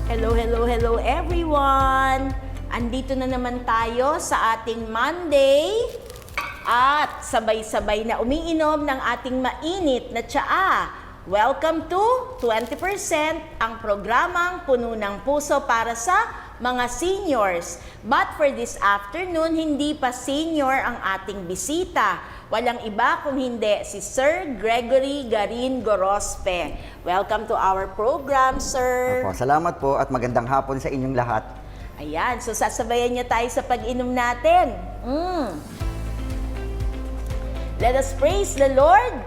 Hello, hello, hello everyone! Andito na naman tayo sa ating Monday at sabay-sabay na umiinom ng ating mainit na tsaa. Welcome to 20%, ang programang puno ng puso para sa mga seniors. But for this afternoon, hindi pa senior ang ating bisita. Walang iba kung hindi si Sir Gregory Garin Gorospe. Welcome to our program, sir. Opo, salamat po at magandang hapon sa inyong lahat. Ayan, so sasabayan niyo tayo sa pag-inom natin. Let us praise the Lord.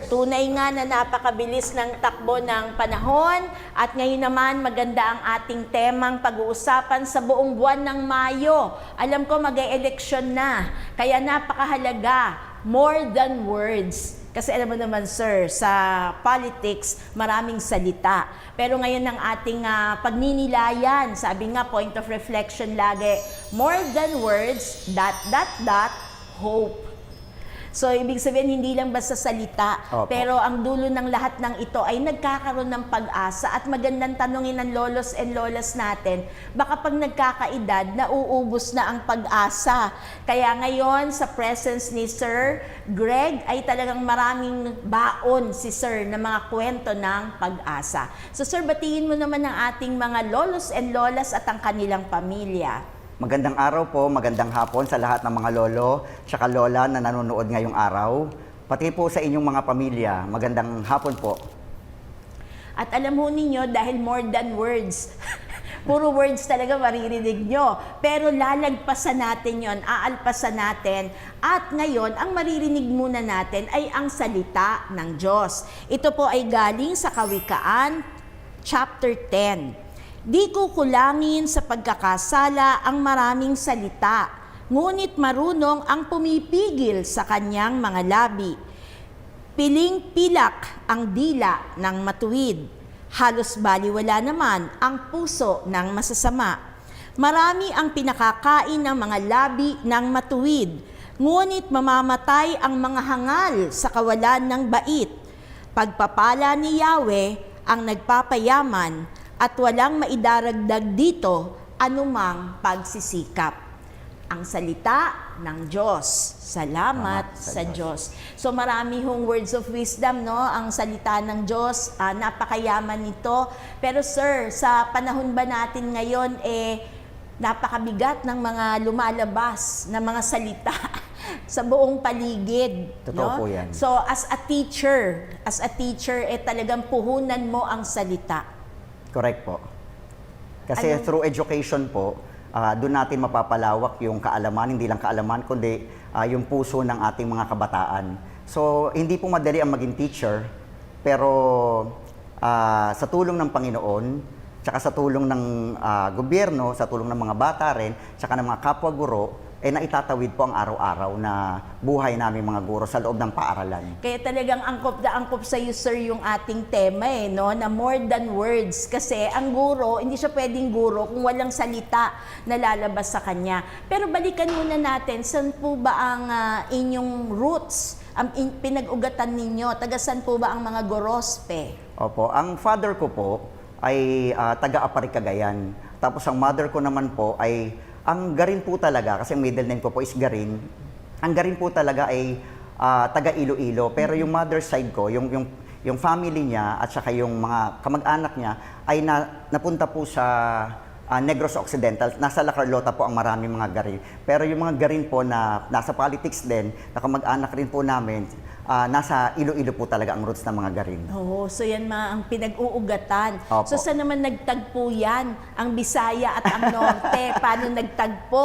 Tunay nga na napakabilis ng takbo ng panahon at ngayon naman maganda ang ating temang pag-uusapan sa buong buwan ng Mayo. Alam ko mag-e-eleksyon na, kaya napakahalaga, more than words. Kasi alam mo naman sir, sa politics, maraming salita. Pero ngayon ang ating pagninilayan, sabi nga, point of reflection lagi, more than words, ... hope. So, ibig sabihin, hindi lang basta salita, Opo. pero ang dulo ng lahat ng ito ay nagkakaroon ng pag-asa at magandang tanongin ng lolos and lolas natin, baka pag nagkakaedad, nauubos na ang pag-asa. Kaya ngayon, sa presence ni Sir Greg, ay talagang maraming baon si Sir na mga kwento ng pag-asa. So, Sir, batiin mo naman ang ating mga lolos and lolas at ang kanilang pamilya. Magandang araw po, magandang hapon sa lahat ng mga lolo tsaka lola na nanonood ngayong araw. Pati po sa inyong mga pamilya, magandang hapon po. At alam ho ninyo, dahil more than words, puro words talaga maririnig nyo. Pero lalagpasan natin yon, aalpasan natin. At ngayon, ang maririnig muna natin ay ang salita ng Diyos. Ito po ay galing sa Kawikaan, chapter 10. Di kukulangin sa pagkakasala ang maraming salita, ngunit marunong ang pumipigil sa kanyang mga labi. Piling-pilak ang dila ng matuwid, halos baliwala naman ang puso ng masasama. Marami ang pinakakain ng mga labi ng matuwid, ngunit mamamatay ang mga hangal sa kawalan ng bait. Pagpapala ni Yahweh ang nagpapayaman, at walang maidaragdag dito anumang pagsisikap. Ang salita ng Diyos. Salamat sa Diyos. So marami hong words of wisdom, no? Ang salita ng Diyos, napakayaman nito. Pero sir, sa panahon ba natin ngayon, napakabigat ng mga lumalabas na mga salita sa buong paligid. Totoo no? po yan. So as a teacher, talagang puhunan mo ang salita. Correct po. Kasi through education po, doon natin mapapalawak yung kaalaman, hindi lang kaalaman, kundi yung puso ng ating mga kabataan. So, hindi po madali ang maging teacher, pero sa tulong ng Panginoon, tsaka sa tulong ng gobyerno, sa tulong ng mga bata rin, tsaka ng mga kapwa-guro, naitatawid po ang araw-araw na buhay namin mga guro sa loob ng paaralan. Kaya talagang angkop na angkop sa iyo, sir, yung ating tema, no? Na more than words. Kasi ang guro, hindi siya pwedeng guro kung walang salita na lalabas sa kanya. Pero balikan muna natin, saan po ba ang inyong roots, ang pinag-ugatan ninyo? Tagasan po ba ang mga Gorospe? Opo, ang father ko po ay taga-Aparik, Cagayan. Tapos ang mother ko naman po ay ang Garin po talaga, kasi ang middle name ko po is Garin. Ang Garin po talaga ay taga Iloilo. Pero yung mother side ko, yung family niya at saka yung mga kamag-anak niya ay napunta po sa Negros Occidental. Nasa La Carlota po ang maraming mga Garin. Pero yung mga Garin po na nasa politics din, na kamag-anak rin po namin, nasa Iloilo po talaga ang roots ng mga Garin. Oo, so yan ang pinag-uugatan. Opo. So saan naman nagtagpo yan? Ang Bisaya at ang Norte, paano nagtagpo?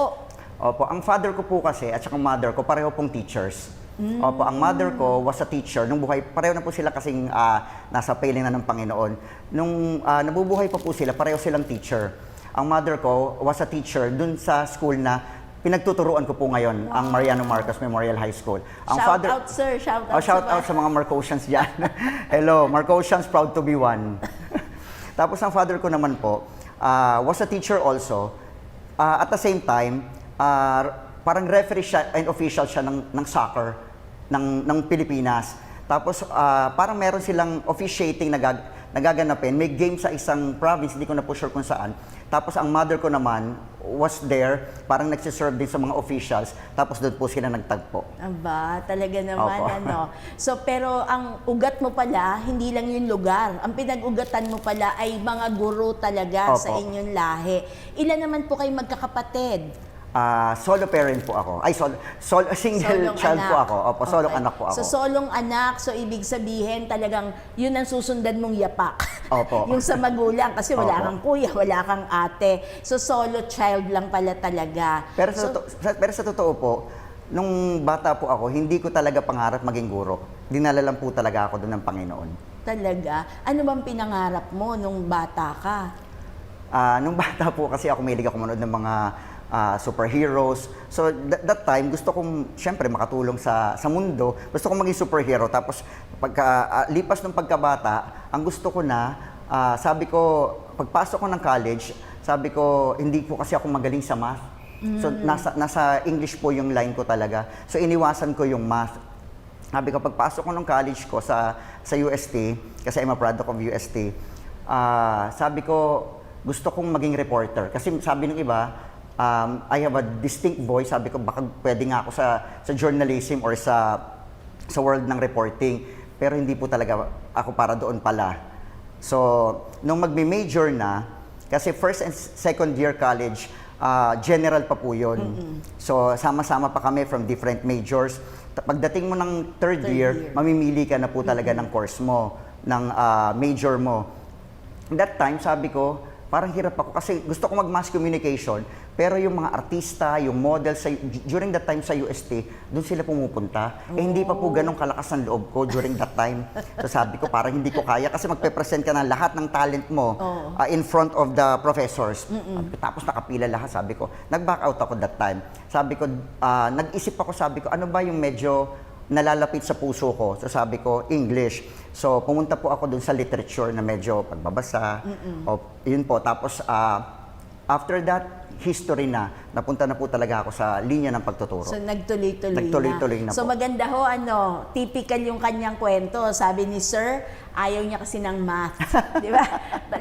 Opo, ang father ko po kasi at saka mother ko pareho pong teachers. Opo, ang mother ko was a teacher. Nung buhay, pareho na po sila kasing nasa piling na ng Panginoon. Nung nabubuhay pa po sila, pareho silang teacher. Ang mother ko was a teacher dun sa school na pinagtuturuan ko po ngayon, ang Mariano Marcos Memorial High School. Ang Shout out, sir. Shout out. Shout out sa mga Marcosians dyan. Hello, Marcosians, proud to be one. Tapos ang father ko naman po was a teacher also. At the same time, parang referee siya and official siya ng soccer ng Pilipinas. Tapos parang meron silang officiating nagaganapin. May game sa isang province, hindi ko na po sure kung saan. Tapos ang mother ko naman was there, parang nagsiserve din sa mga officials. Tapos doon po sila nagtagpo. Aba, talaga naman, Opo. ano. So, pero ang ugat mo pala, hindi lang yung lugar. Ang pinag-ugatan mo pala ay mga guro talaga Opo. sa inyong lahi. Ilan naman po kayo magkakapatid? Solo parent po ako. Ay, single Solong child anak. po ako. Opo, solong Okay. anak po ako. So, solong anak, so ibig sabihin talagang yun ang susundan mong yapak. Opo. Yung sa magulang, kasi wala Opo. kang kuya, wala kang ate. So, solo child lang pala talaga. Pero sa totoo po, nung bata po ako, hindi ko talaga pangarap maging guro. Dinala lang po talaga ako doon ng Panginoon. Talaga? Ano bang pinangarap mo nung bata ka? Nung bata po kasi ako, mahilig ako manood ng mga superheroes. So that time, gusto kong syempre makatulong sa mundo. Gusto kong maging superhero. Tapos lipas ng pagkabata, ang gusto ko na, sabi ko, pagpasok ko ng college, sabi ko, hindi po kasi ako magaling sa math. So nasa English po yung line ko talaga. So iniwasan ko yung math. Sabi ko, pagpasok ko ng college ko sa UST, kasi I'm a product of UST, sabi ko, gusto kong maging reporter. Kasi sabi ng iba, I have a distinct voice. Sabi ko, baka pwede nga ako sa journalism or sa world ng reporting. Pero hindi po talaga ako para doon pala. So, nung magme-major na, kasi first and second year college, general pa po yun. So, sama-sama pa kami from different majors. Pagdating mo ng third year, mamimili ka na po talaga ng course mo, ng major mo. That time, sabi ko, parang hirap ako kasi gusto ko mag-mass communication, pero yung mga artista, yung model, during that time sa UST, doon sila pumupunta. Hindi pa po ganun kalakas ang loob ko during that time. So sabi ko, parang hindi ko kaya kasi magpe-present ka ng lahat ng talent mo in front of the professors. Tapos nakapila lahat, sabi ko. Nag-back out ako that time. Sabi ko, nag-isip ako, sabi ko, ano ba yung medyo nalalapit sa puso ko? So sabi ko, English. So pumunta po ako dun sa literature na medyo pagbabasa. O, yun po. Tapos after that, history na. Napunta na po talaga ako sa linya ng pagtuturo. So, Nagtuloy-tuloy na So, po. maganda ho, typical yung kanyang kwento. Sabi ni Sir, ayaw niya kasi ng math. Di ba?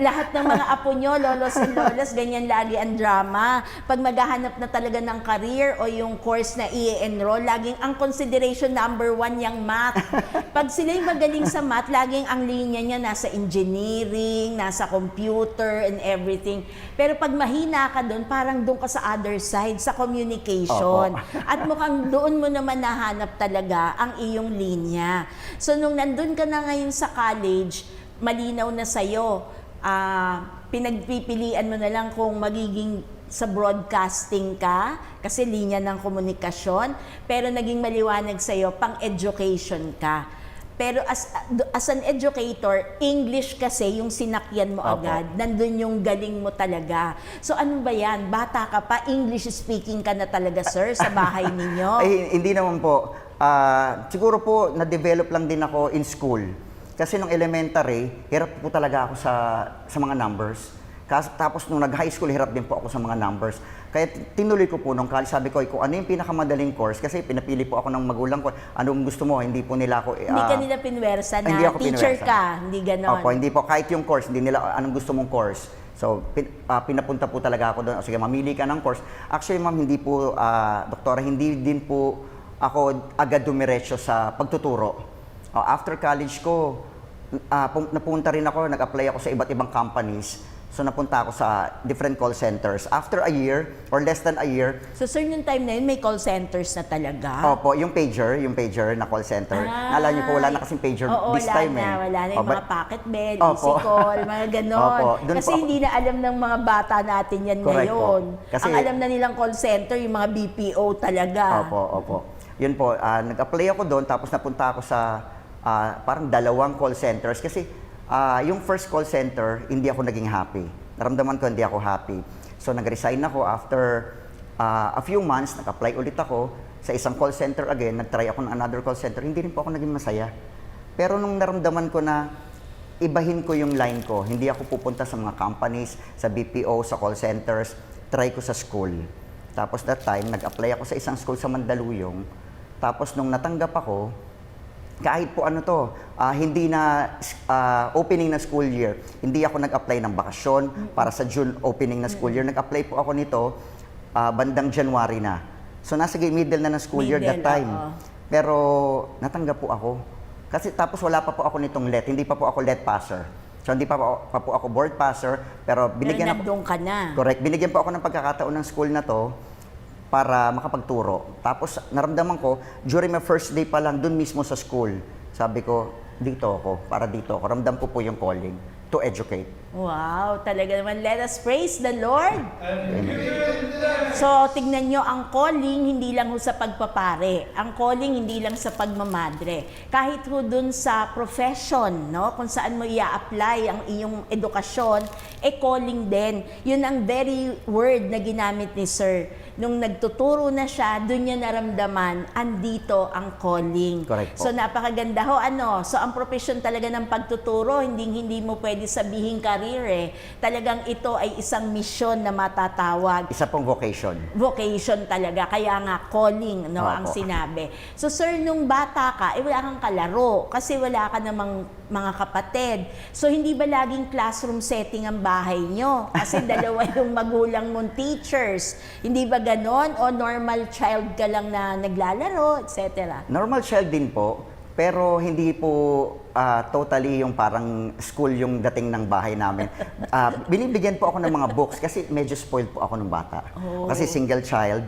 Lahat ng mga apo nyo, lolos and lolas, ganyan lagi ang drama. Pag maghahanap na talaga ng career o yung course na i-enroll, laging ang consideration number 1 yung math. Pag sila'y magaling sa math, laging ang linya niya nasa engineering, nasa computer and everything. Pero pag mahina ka doon, parang doon ka sa other side, sa communication. Opo. At mukhang doon mo naman nahanap talaga ang iyong linya. So, nung nandun ka na ngayon sa college, malinaw na sa'yo, pinagpipilian mo na lang kung magiging sa broadcasting ka, kasi linya ng komunikasyon, pero naging maliwanag sa'yo, pang-education ka. Pero as an educator, English kasi yung sinakyan mo Opo. agad. Nandun yung galing mo talaga. So ano ba yan? Bata ka pa, English speaking ka na talaga, sir, sa bahay ninyo? Ay, hindi naman po. Siguro po, na-develop lang din ako in school. Kasi nung elementary, hirap po talaga ako sa mga numbers. Tapos nung nag-high school, hirap din po ako sa mga numbers. Kaya tinuloy ko po nung college, sabi ko, kung ano yung pinakamadaling course, kasi pinapili po ako ng magulang ko, anong gusto mo, hindi po nila ako... Hindi ka nila pinwersa hindi na ako teacher pinwersa. ka, hindi ganon. Opo, hindi po. Kahit yung course, hindi nila anong gusto mong course. So, pinapunta po talaga ako doon. Sige, mamili ka ng course. Actually, ma'am, hindi po, doktora, hindi din po ako agad dumiretso sa pagtuturo. After college ko, napunta rin ako, nag-apply ako sa iba't ibang companies. So napunta ako sa different call centers. After a year, or less than a year, So sir, yung time na yun, may call centers na talaga? opo, yung pager na call center. Naalala niyo po, wala na kasing pager Oo, this wala time na, eh. wala na yung Opo. mga pocket bell, Opo. easy call, mga ganon. Opo, dun Kasi po ako- hindi na alam ng mga bata natin yan Correct ngayon. po. Kasi- Ang alam na nilang call center, yung mga BPO talaga. Opo. Yun po, nag-apply ako doon, tapos napunta ako sa parang dalawang call centers. Kasi yung first call center, hindi ako naging happy. Naramdaman ko hindi ako happy. So nag-resign ako after a few months, nag-apply ulit ako sa isang call center again, nag-try ako ng another call center, hindi rin po ako naging masaya. Pero nung naramdaman ko na ibahin ko yung line ko, hindi ako pupunta sa mga companies, sa BPO, sa call centers, try ko sa school. Tapos that time, nag-apply ako sa isang school sa Mandaluyong. Tapos nung natanggap ako, kahit po ano to, hindi na opening na school year, hindi ako nag-apply ng bakasyon para sa June opening na school year. Nag-apply po ako nito bandang January na. So nasa middle na ng school year that time. Pero natanggap po ako. Kasi tapos wala pa po ako nitong let, hindi pa po ako let passer. So hindi pa po ako board passer, pero binigyan Pero nandun ka na. Correct. Binigyan po ako ng pagkakataon ng school na to para makapagturo. Tapos naramdaman ko, during my first day pa lang, dun mismo sa school, sabi ko, dito ako, para dito ako. Ramdam ko po yung calling to educate. Wow, talaga naman. Let us praise the Lord. So, tignan nyo, ang calling hindi lang ho sa pagpapare. Ang calling hindi lang sa pagmamadre. Kahit ho dun sa profession, no? Kung saan mo i-apply ang iyong edukasyon, calling din. Yun ang very word na ginamit ni Sir. Nung nagtuturo na siya, dun niya naramdaman, andito ang calling. Correct po. So, napakaganda ho. So, ang profession talaga ng pagtuturo, hindi mo pwede sabihin career eh. Talagang ito ay isang misyon na matatawag. Isa pong vocation. Vocation talaga, kaya nga calling, no, Opo. ang sinabi. So sir, nung bata ka, wala kang kalaro kasi wala ka namang mga kapatid. So hindi ba laging classroom setting ang bahay nyo? Kasi dalawa yung magulang mong teachers. Hindi ba ganon? O normal child ka lang na naglalaro, etc.? Normal child din po, pero hindi po totally yung parang school yung dating ng bahay namin. Binibigyan po ako ng mga books kasi medyo spoiled po ako ng bata. Kasi single child,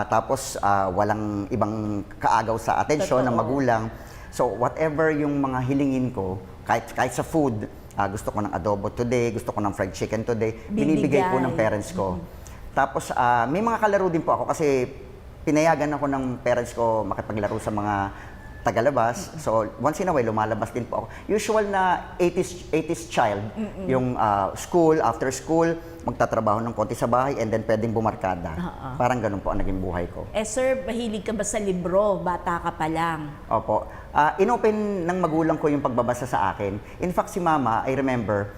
tapos walang ibang kaagaw sa atensyon ng magulang. So whatever yung mga hilingin ko, kahit sa food, gusto ko ng adobo today, gusto ko ng fried chicken today, binibigay po ng parents ko. Tapos may mga kalaro din po ako kasi pinayagan ako ng parents ko makipaglaro sa mga tagalabas. So, once in a while, lumalabas din po ako. Usual na 80s child, yung school, after school, magtatrabaho ng konti sa bahay, and then pwedeng bumarkada. Parang ganun po ang naging buhay ko. Sir, mahilig ka ba sa libro? Bata ka pa lang. Opo. Inopen ng magulang ko yung pagbabasa sa akin. In fact, si Mama, I remember,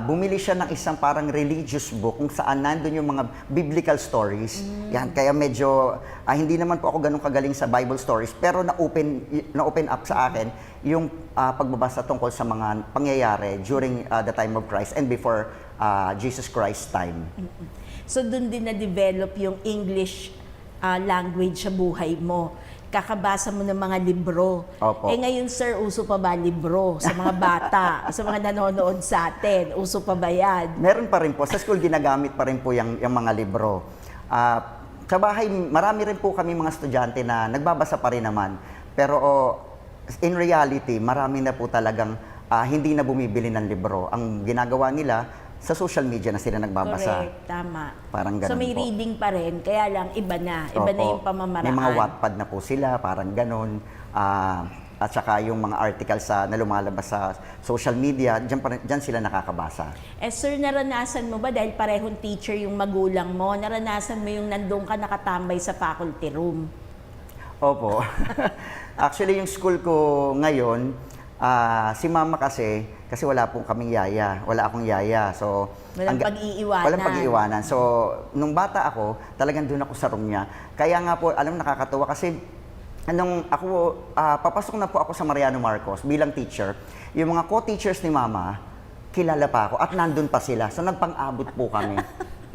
bumili siya ng isang parang religious book kung saan nandun yung mga biblical stories. Yan, kaya medyo, hindi naman po ako ganun kagaling sa Bible stories, pero na-open up sa akin yung pagbabasa tungkol sa mga pangyayari during the time of Christ and before Jesus Christ's time. So, dun din na-develop yung English language sa buhay mo. Kakabasa mo ng mga libro. Opo. Ngayon, sir, uso pa ba libro sa mga bata, sa mga nanonood sa atin? Uso pa ba yan? Meron pa rin po. Sa school, ginagamit pa rin po yung mga libro. Sa bahay, marami rin po kami mga estudyante na nagbabasa pa rin naman. Pero in reality, marami na po talagang hindi na bumibili ng libro. Ang ginagawa nila, sa social media na sila nagbabasa. Correct, tama. Parang ganun so may po. reading pa rin, kaya lang iba na. Iba na yung pamamaraan. May mga Wattpad na po sila, parang ganun. At saka yung mga articles na lumalabas sa social media, dyan sila nakakabasa. Sir, naranasan mo ba, dahil parehong teacher yung magulang mo, naranasan mo yung nandun ka nakatambay sa faculty room? Opo. Actually, yung school ko ngayon, si Mama kasi wala pong kaming yaya. Wala akong yaya. So, walang pag-iiwanan. Walang pag-iiwanan. So, nung bata ako, talagang doon ako sa room niya. Kaya nga po, alam, nakakatuwa kasi papasok na po ako sa Mariano Marcos bilang teacher. Yung mga co-teachers ni Mama, kilala pa ako at nandun pa sila. So, nagpang-abot po kami.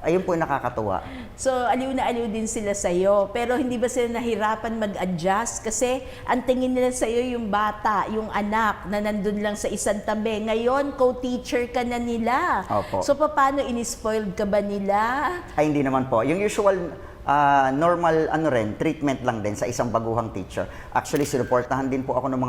Ayun po yung nakakatuwa. So, aliw na aliw din sila sa'yo. Pero hindi ba sila nahirapan mag-adjust? Kasi ang tingin nila sa'yo yung bata, yung anak na nandun lang sa isang tabi. Ngayon, co-teacher ka na nila. Opo. So, paano in-spoiled ka ba nila? Ay, hindi naman po. Yung usual normal treatment lang din sa isang baguhang teacher. Actually, sinuportahan din po ako ng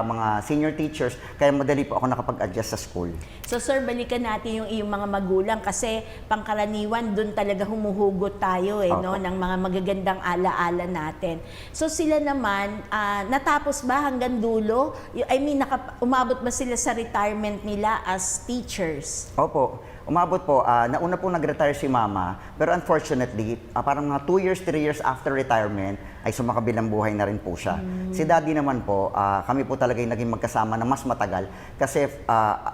mga senior teachers, kaya madali po ako nakapag-adjust sa school. So sir, balikan natin yung iyong mga magulang kasi pangkaraniwan doon talaga humuhugot tayo no, ng mga magagandang alaala natin. So sila naman, natapos ba hanggang dulo? I mean, umabot ba sila sa retirement nila as teachers? Opo. Umabot po, nauna po nag-retire si Mama, pero unfortunately, parang mga 2 years, 3 years after retirement, ay sumakabilang buhay na rin po siya. Si Daddy naman po, kami po talaga yung naging magkasama na mas matagal. Kasi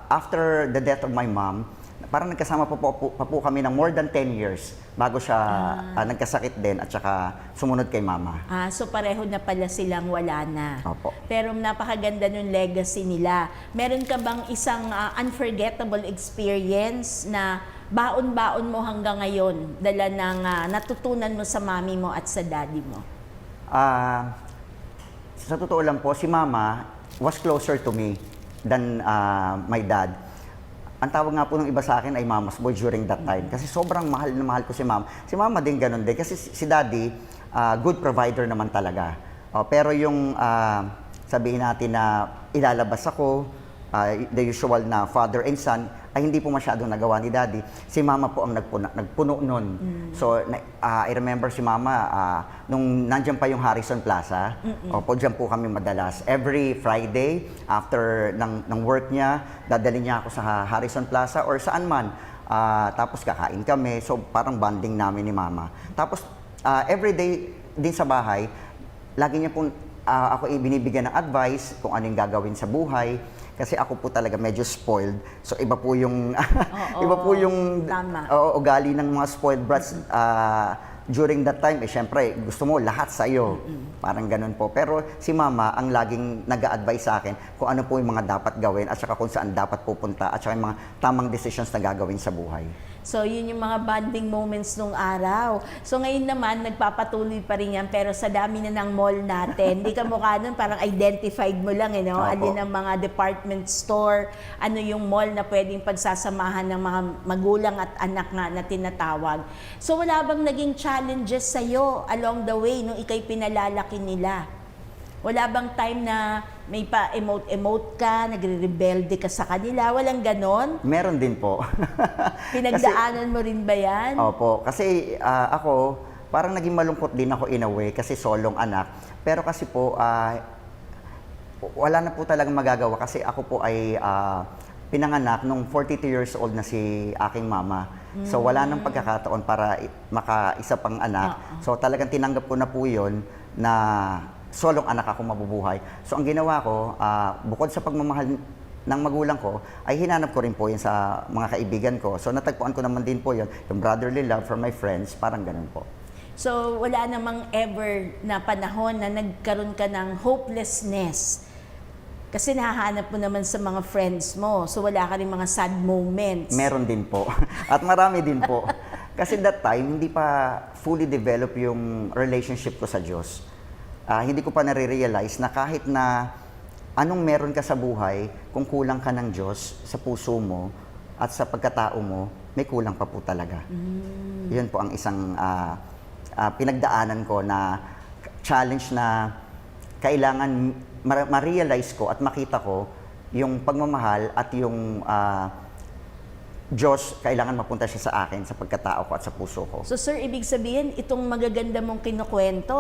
after the death of my mom, parang nagkasama pa po kami ng more than 10 years bago siya nagkasakit din at saka sumunod kay mama. So pareho na pala silang wala na. Opo. Pero napakaganda nung legacy nila. Meron ka bang isang unforgettable experience na baon-baon mo hanggang ngayon, dala ng natutunan mo sa mami mo at sa daddy mo? Sa totoo lang po, si mama was closer to me than my dad. Ang tawag nga po ng iba sa akin ay mama's boy during that time. Kasi sobrang mahal na mahal ko si mama. Si mama din ganun din. Kasi si daddy, good provider naman talaga. Pero yung sabihin natin na ilalabas ako, the usual na father and son, ay hindi po masyadong nagawa ni daddy. Si mama po ang nagpuno nun. So, I remember si mama, nung nandyan pa yung Harrison Plaza, opo, dyan po kami madalas. Every Friday, after ng work niya, dadali niya ako sa Harrison Plaza or saan man. Tapos kakain kami. So, parang bonding namin ni mama. Tapos, every day din sa bahay, lagi niya po ako binibigyan ng advice kung ano yung gagawin sa buhay. Kasi ako po talaga medyo spoiled. So iba po yung iba po yung ugali ng mga spoiled brats during that time. Syempre, gusto mo lahat sa iyo. Parang ganun po. Pero si mama ang laging nag-a-advise sa akin kung ano po yung mga dapat gawin at saka kung saan dapat pupunta at saka yung mga tamang decisions na gagawin sa buhay. So, yun yung mga bonding moments nung araw. So, ngayon naman, nagpapatuloy pa rin yan, pero sa dami na ng mall natin, hindi ka mukha nun, parang identified mo lang, no? Alin ang mga department store, ano yung mall na pwedeng pagsasamahan ng mga magulang at anak nga na tinatawag. So, wala bang naging challenges sa'yo along the way nung ikay pinalalaki nila? Wala bang time na may pa-emote ka, nagre-rebelde ka sa kanila? Walang ganon? Meron din po. Pinagdaanan mo rin ba yan? Opo. Kasi ako, parang naging malungkot din ako in a way kasi solong anak. Pero kasi po, wala na po talagang magagawa kasi ako po ay pinanganak nung 42 years old na si aking mama. So wala nang pagkakataon para maka-isa pang anak. So talagang tinanggap ko na po yun na solong anak ako mabubuhay. So ang ginawa ko, bukod sa pagmamahal ng magulang ko, ay hinanap ko rin po yun sa mga kaibigan ko. So natagpuan ko naman din po yun, yung brotherly love from my friends, parang ganun po. So wala namang ever na panahon na nagkaroon ka ng hopelessness. Kasi nahahanap mo naman sa mga friends mo. So wala ka rin mga sad moments. Meron din po. At marami din po. Kasi that time, hindi pa fully develop yung relationship ko sa Diyos. Hindi ko pa nare-realize na kahit na anong meron ka sa buhay, kung kulang ka ng Diyos sa puso mo at sa pagkatao mo, may kulang pa po talaga. Yun po ang isang pinagdaanan ko na challenge na kailangan ma-realize ko at makita ko yung pagmamahal at yung Diyos, kailangan mapunta siya sa akin, sa pagkatao ko at sa puso ko. So sir, ibig sabihin, itong magaganda mong kinukwento,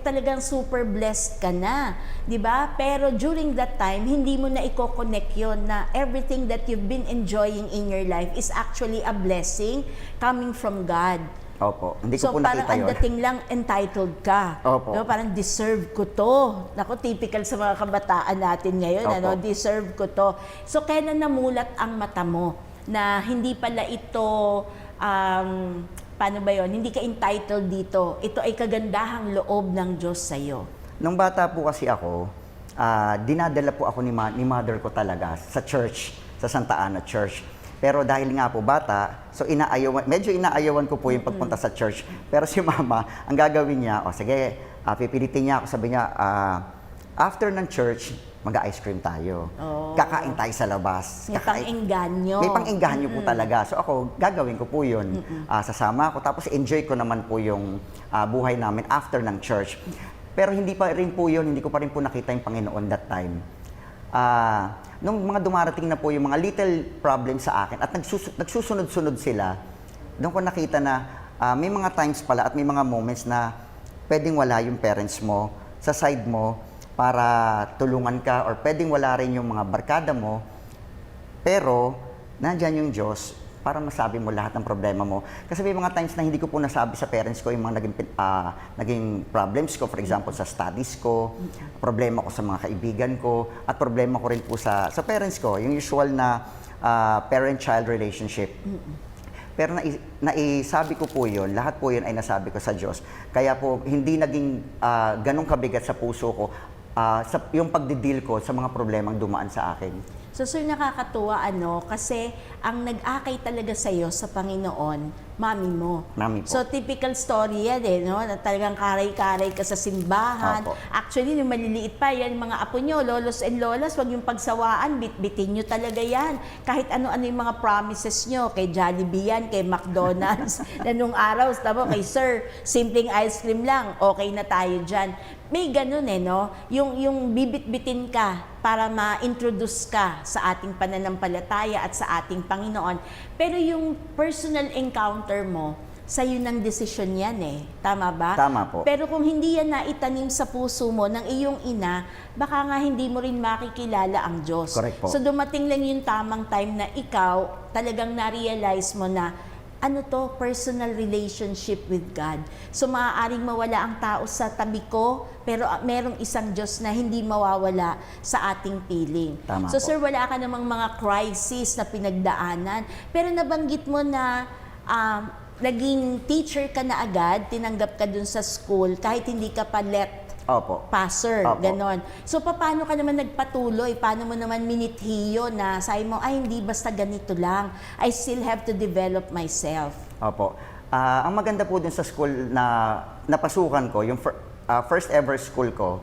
talagang super blessed ka na, di ba? Pero during that time, hindi mo na i-connect yun na everything that you've been enjoying in your life is actually a blessing coming from God. Opo, hindi ko So po parang nakita ang yun. dating lang entitled ka. Opo. No, parang deserve ko to. Naku, typical sa mga kabataan natin ngayon, Opo. ano, deserve ko to. So kailan namulat ang mata mo na hindi pala ito, paano ba yun, hindi ka entitled dito. Ito ay kagandahang loob ng Diyos sa'yo. Nung bata po kasi ako, dinadala po ako ni mother ko talaga sa church, sa Santa Ana Church. Pero dahil nga po bata, so medyo inaayawan ko po yung pagpunta sa church. Pero si mama, ang gagawin niya, sige, pipilitin niya ako, sabi niya, after ng church, mag-ice cream tayo. Kakain tayo sa labas. May pang-engganyo. May pang-engganyo po talaga. So ako, gagawin ko po yun. Sasama ako. Tapos enjoy ko naman po yung buhay namin after ng church. Pero hindi pa rin po yun, hindi ko pa rin po nakita yung Panginoon that time. Nung mga dumarating na po yung mga little problems sa akin at nagsusunod-sunod sila, doon ko nakita na may mga times pala at may mga moments na pwedeng wala yung parents mo sa side mo para tulungan ka or pwedeng wala rin yung mga barkada mo, pero nandyan yung Diyos para masabi mo lahat ng problema mo. Kasi may mga times na hindi ko po nasabi sa parents ko yung mga naging problems ko, for example, sa studies ko, problema ko sa mga kaibigan ko, at problema ko rin po sa parents ko. Yung usual na parent-child relationship. Pero naisabi ko po yun, lahat po yun ay nasabi ko sa Diyos. Kaya po, hindi naging ganong kabigat sa puso ko yung pagdidil ko sa mga problemang dumaan sa akin. So sir, nakakatuwa kasi ang nag-akay talaga sa'yo sa Panginoon, mami mo. Mami po. So typical story yan na talagang karay-karay ka sa simbahan. Opo. Actually, yung maliliit pa, yan mga apo nyo, lolos and lolas, wag yung pagsawaan, bitbitin nyo talaga yan. Kahit ano-ano yung mga promises nyo, kay Jollibee yan, kay McDonald's, na nung araw, tamo, kay sir, simpleng ice cream lang, okay na tayo dyan. May ganun yung bibit-bitin ka para ma-introduce ka sa ating pananampalataya at sa ating Panginoon. Pero yung personal encounter mo, sa'yo ng desisyon yan Tama ba? Tama po. Pero kung hindi yan naitanim sa puso mo ng iyong ina, baka nga hindi mo rin makikilala ang Diyos. Correct po. So dumating lang yung tamang time na ikaw talagang na-realize mo na personal relationship with God. So maaaring mawala ang tao sa tabi ko, pero merong isang Diyos na hindi mawawala sa ating piling. Tama So po. sir, wala ka namang mga crisis na pinagdaanan, pero nabanggit mo na naging teacher ka na agad, tinanggap ka dun sa school, kahit hindi ka pa let Opo. passer, Opo. ganon. So, paano ka naman nagpatuloy? Paano mo naman minithiyo na sabi mo, ay, hindi basta ganito lang. I still have to develop myself. Opo. Ang maganda po dun sa school na napasukan ko, yung first ever school ko,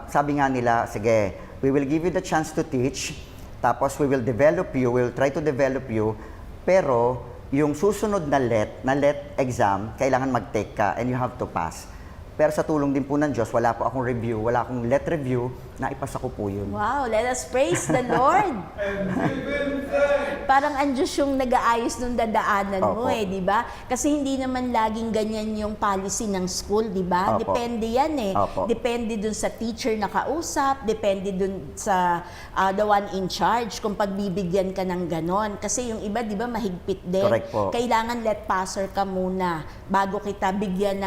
sabi nga nila, sige, we will give you the chance to teach, tapos we will develop you, we will try to develop you, pero yung susunod na let exam, kailangan mag-take ka and you have to pass. Pero sa tulong din po ng Diyos, wala po akong review, wala akong let review, naipasa ko po yun. Wow, let us praise the Lord. Parang ang Diyos yung nag-aayos ng dadaanan mo Opo. di ba? Kasi hindi naman laging ganyan yung policy ng school, di ba? Opo. Depende yan Opo. Depende dun sa teacher na kausap, depende dun sa the one in charge kung pagbibigyan ka ng ganon. Kasi yung iba, di ba, mahigpit din. Correct po. Kailangan let passer ka muna bago kita bigyan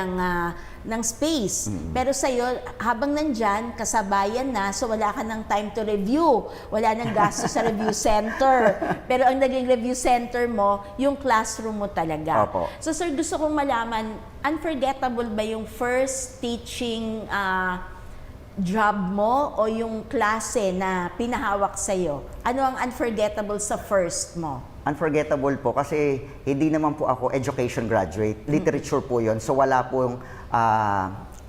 ng space. Pero sa'yo, habang nandyan, kasabayan na, so wala ka ng time to review. Wala nang gasto sa review center. Pero ang naging review center mo, yung classroom mo talaga. Opo. So sir, gusto kong malaman, unforgettable ba yung first teaching job mo o yung klase na pinahawak sa'yo? Ano ang unforgettable sa first mo? Unforgettable po kasi hindi naman po ako education graduate. Literature po yun. So wala pong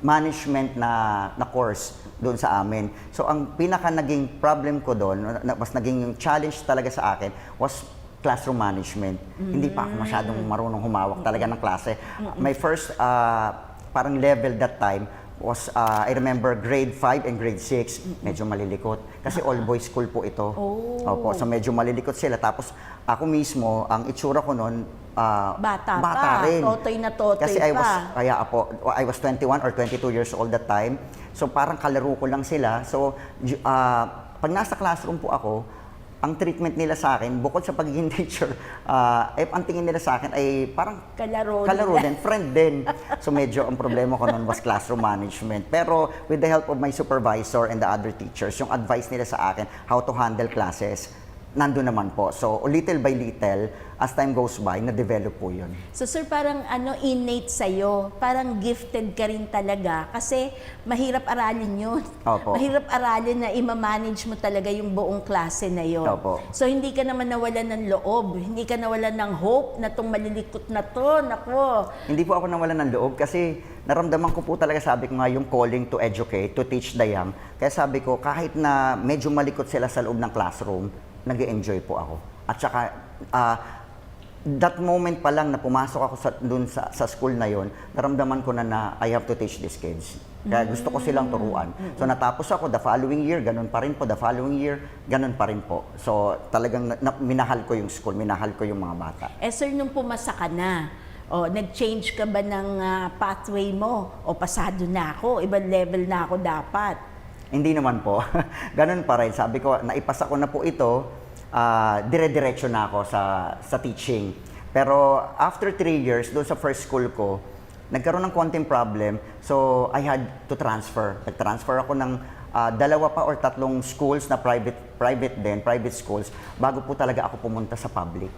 management na course doon sa amin. So ang pinaka naging problem ko doon, mas naging challenge talaga sa akin was classroom management. Hindi pa ako masyadong marunong humawak talaga ng klase. My first parang level that time was, I remember, grade 5 and grade 6. Medyo malilikot. Kasi all-boys school po ito. Oh. Opo, so medyo malilikot sila. Tapos ako mismo, ang itsura ko noon, Bata rin. Totoy na totoy Kasi pa. I was 21 or 22 years old that time. So parang kalaro ko lang sila. So pag nasa classroom po ako, ang treatment nila sa akin, bukod sa pagiging teacher, ang tingin nila sa akin ay parang Kalaro din, friend din. So medyo ang problema ko noon was classroom management. Pero with the help of my supervisor and the other teachers, yung advice nila sa akin, how to handle classes, nandun naman po. So little by little, as time goes by, na-develop po yun. So sir, parang innate sa'yo, parang gifted ka rin talaga kasi mahirap aralin yun. Opo. Mahirap aralin na ima-manage mo talaga yung buong klase na yun. Opo. So hindi ka naman nawalan ng loob, hindi ka nawalan ng hope na tong malilikot na to, nako. Hindi po ako nawalan ng loob kasi naramdaman ko po talaga, sabi ko nga, yung calling to educate, to teach the young. Kaya sabi ko, kahit na medyo malikot sila sa loob ng classroom, nag-enjoy po ako. At saka, that moment pa lang na pumasok ako sa school na yon, naramdaman ko na I have to teach these kids. Kaya gusto ko silang turuan. So natapos ako, the following year, ganun pa rin po. The following year, ganun pa rin po. So talagang minahal ko yung school, minahal ko yung mga bata. Sir, nung pumasa ka na, nag-change ka ba ng pathway mo? O pasado na ako, ibang level na ako dapat? Hindi naman po. Ganun pa rin. Sabi ko, naipasa ko na po ito, dire-diretso na ako sa teaching. Pero after 3 years, doon sa first school ko, nagkaroon ng konting problem. So, I had to transfer. Nag-transfer ako ng dalawa pa or tatlong schools na private schools, bago po talaga ako pumunta sa public.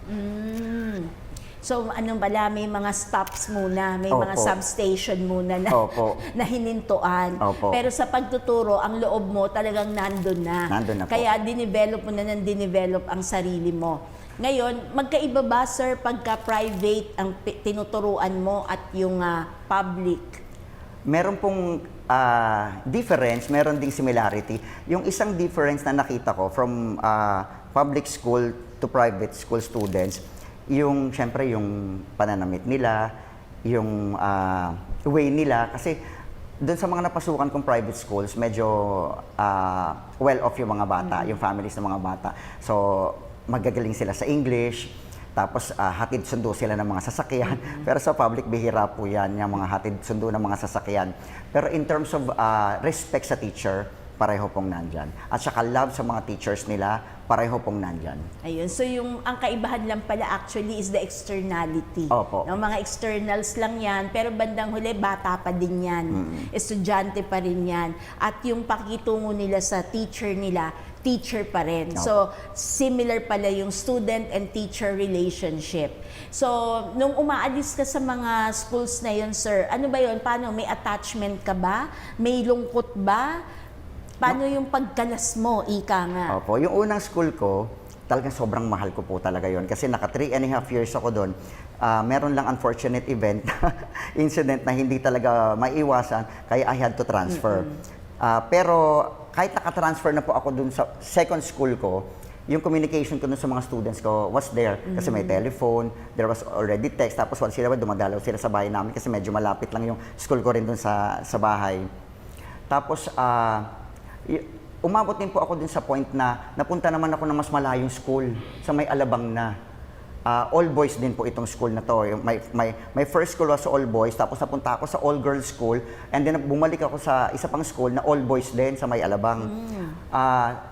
So anong bala, may mga stops muna, may mga Opo. substation muna na, Opo. na hinintuan. Opo. Pero sa pagtuturo, ang loob mo talagang nandun na. Nandun na po. Kaya dinevelop mo na ng dinevelop ang sarili mo. Ngayon, magkaiba ba, sir, pagka private ang tinuturuan mo at yung public? Meron pong difference, meron ding similarity. Yung isang difference na nakita ko from public school to private school students, yung syempre yung pananamit nila, yung way nila, kasi doon sa mga napasukan kong private schools, medyo well-off yung mga bata, yung families ng mga bata. So, magagaling sila sa English, tapos hatid sundo sila ng mga sasakyan. Pero sa public, bihira po yan, yung mga hatid sundo ng mga sasakyan. Pero in terms of respect sa teacher, pareho pong nandyan. At saka love sa mga teachers nila, pareho pong nandyan. Ayun. So ang kaibahan lang pala actually is the externality. Opo. No, mga externals lang yan, pero bandang huli, bata pa din yan. Estudyante pa rin yan. At yung pakikitungo nila sa teacher nila, teacher pa rin. Opo. So, similar pala yung student and teacher relationship. So, nung umaalis ka sa mga schools na yun, sir, ano ba yun? Paano? May attachment ka ba? May lungkot ba? Paano yung pagkalas mo, ika nga? Opo, yung unang school ko, talagang sobrang mahal ko po talaga yon kasi naka 3.5 years ako doon. Meron lang unfortunate event, incident na hindi talaga maiwasan, kaya I had to transfer. Pero kahit naka-transfer na po ako doon sa second school ko, yung communication ko dun sa mga students ko was there. Kasi may telephone, there was already text, tapos once sila dumadalaw sila sa bahay namin kasi medyo malapit lang yung school ko rin dun sa bahay. Tapos, umabot din po ako din sa point na napunta naman ako ng mas malayong school sa may Alabang na. All boys din po itong school na to. My first school was all boys, tapos napunta ako sa all girls school, and then bumalik ako sa isa pang school na all boys din sa may Alabang.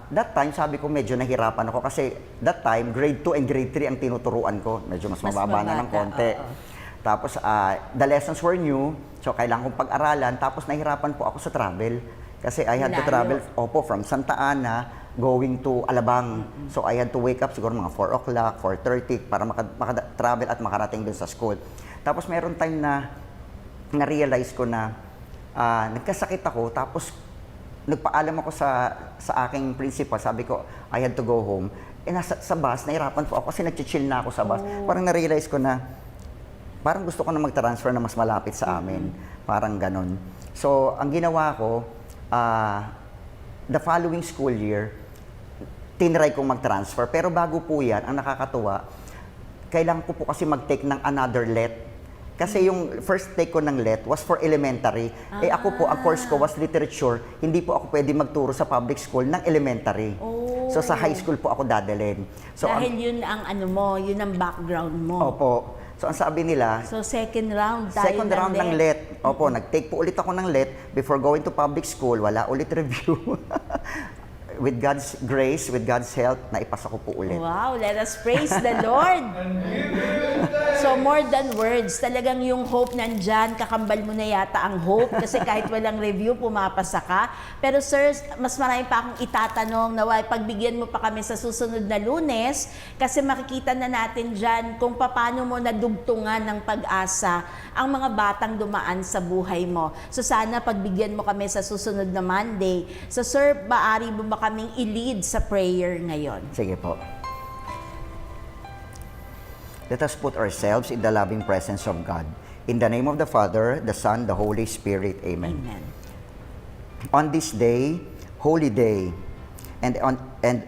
That time, sabi ko medyo nahirapan ako kasi that time, grade 2 and grade 3 ang tinuturuan ko. Medyo mas mababa na ng konti. Tapos, the lessons were new, so kailangan kong pag-aralan, tapos nahirapan po ako sa travel. Kasi I had to travel from Santa Ana going to Alabang. So I had to wake up siguro mga 4 o'clock, 4:30 para maka-travel at makarating dun sa school. Tapos meron time na na-realize ko na nagkasakit ako, tapos nagpaalam ako sa aking principal. Sabi ko, I had to go home. Sa bus, nahirapan po ako kasi nag-chill na ako sa bus. Parang na-realize ko na parang gusto ko na mag-transfer na mas malapit sa amin. Parang ganon. So, ang ginawa ko, the following school year, tinry kong mag-transfer. Pero bago po yan, ang nakakatuwa, kailangan ko po kasi mag-take ng another LET. Kasi yung first take ko ng LET was for elementary. Ako po, ang course ko was literature. Hindi po ako pwede magturo sa public school ng elementary. So sa high school po ako dadalhin. So, dahil yun ang yun ang background mo. Opo. So ang sabi nila, so second round tayo second round ng LET. Opo, nag-take po ulit ako ng LET before going to public school. Wala ulit review. With God's grace, with God's help, naipasa ko po ulit. Wow, let us praise the Lord. So more than words, talagang yung hope nandyan, kakambal mo na yata ang hope kasi kahit walang review, pumapasa ka. Pero sir, mas marami pa akong itatanong na pagbigyan mo pa kami sa susunod na Lunes kasi makikita na natin dyan kung paano mo nadugtungan ng pag-asa ang mga batang dumaan sa buhay mo. So sana pagbigyan mo kami sa susunod na Monday. So sir, maaari mo ba kaming i-lead sa prayer ngayon? Sige po. Let us put ourselves in the loving presence of God. In the name of the Father, the Son, the Holy Spirit. Amen. Amen. On this day, holy day, and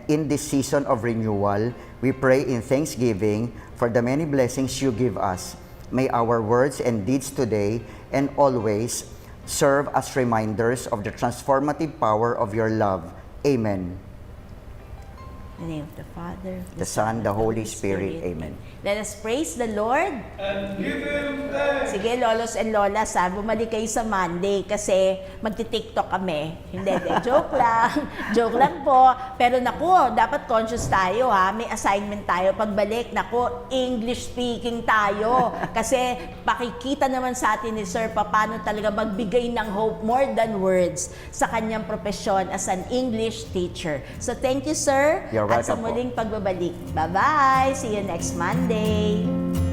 in this season of renewal, we pray in thanksgiving for the many blessings you give us. May our words and deeds today and always serve as reminders of the transformative power of your love. Amen. In the name of the Father, the Son, the Holy Spirit. Amen. Let us praise the Lord. And give Him thanks. Sige, lolos and lolas, bumalik kayo sa Monday kasi magti-TikTok kami. Hindi, joke lang. Joke lang po. Pero naku, dapat conscious tayo ha. May assignment tayo. Pagbalik, naku, English speaking tayo. Kasi pakikita naman sa atin ni Sir paano talaga magbigay ng hope more than words sa kanyang profesyon as an English teacher. So thank you, Sir. You're At sa welcome po. muling pagbabalik. Bye-bye. See you next Monday.